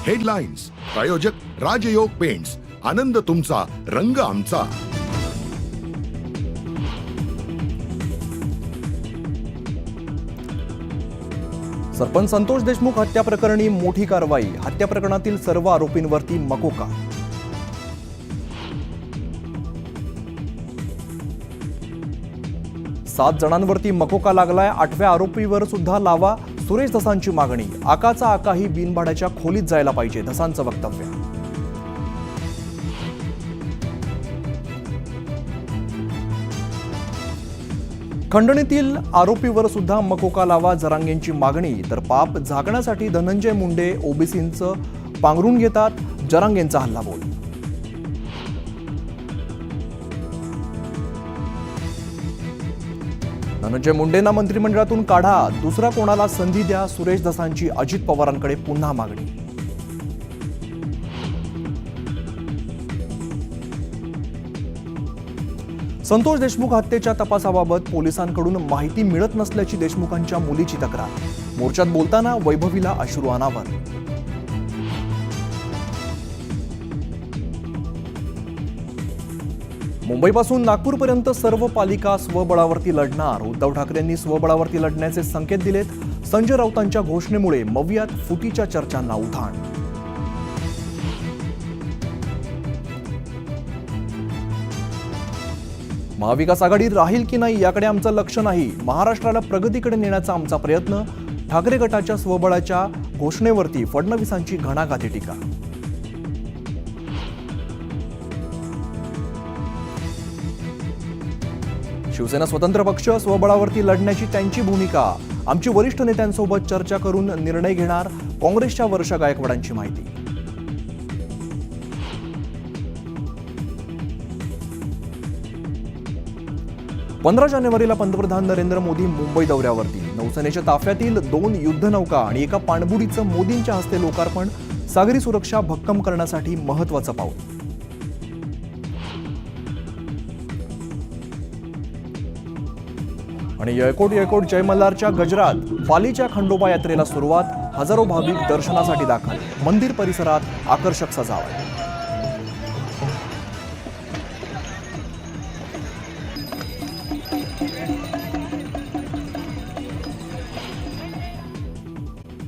Headlines प्रायोजक राजयोग paints, आनंद तुमचा, रंग आमचा. सरपंच संतोष देशमुख हत्या प्रकरणी मोठी कारवाई. हत्या प्रकरणातील सर्व आरोपींवरती मकोका. सात जणांवरती मकोका लागलाय. 8व्या आरोपीवर सुद्धा लावा. सुरेश धसांची मागणी. आकाचा आकाही बिनभाड्याच्या खोलीत जायला पाहिजे, धसांचं वक्तव्य. खंडणीतील आरोपीवर सुद्धा मकोका लावा, जरांगेंची मागणी. तर पाप झाकण्यासाठी धनंजय मुंडे ओबीसींचं पांघरून घेतात, जरांगेंचा हल्लाबोल. धनंजय मुंडेंना मंत्रिमंडळातून काढा, दुसरा कोणाला संधी द्या, सुरेश धसांची अजित पवारांकडे पुन्हा मागणी. संतोष देशमुख हत्येच्या तपासाबाबत पोलिसांकडून माहिती मिळत नसल्याची देशमुखांच्या मुलीची तक्रार. मोर्चात बोलताना वैभवीला अश्रू अनावर. मुंबईपासून नागपूरपर्यंत सर्व पालिका स्वबळावरती लढणार. उद्धव ठाकरेंनी स्वबळावरती लढण्याचे संकेत दिलेत. संजय राऊतांच्या घोषणेमुळे मवियात फुटीच्या चर्चांना उधाण. महाविकास आघाडी राहील की नाही याकडे आमचं लक्ष नाही. महाराष्ट्राला प्रगतीकडे नेण्याचा आमचा प्रयत्न. ठाकरे गटाच्या स्वबळाच्या घोषणेवरती फडणवीसांची घणाघाती टीका. शिवसेना स्वतंत्र पक्ष स्वबळावरती लढण्याची त्यांची भूमिका. आमची वरिष्ठ नेत्यांसोबत चर्चा करून निर्णय घेणार, काँग्रेसच्या वर्षा गायकवाडांची माहिती. पंधरा जानेवारीला पंतप्रधान नरेंद्र मोदी मुंबई दौऱ्यावरती. नौसेनेच्या ताफ्यातील 2 युद्धनौका आणि एका पाणबुडीचं मोदींच्या हस्ते लोकार्पण. सागरी सुरक्षा भक्कम करण्यासाठी महत्त्वाचं पाऊल. आणि येळकोट जय मल्हारच्या गजरात. पालीच्या खंडोबा यात्रेला सुरुवात. हजारो भाविक दर्शनासाठी दाखल. मंदिर परिसरात आकर्षक सजावट.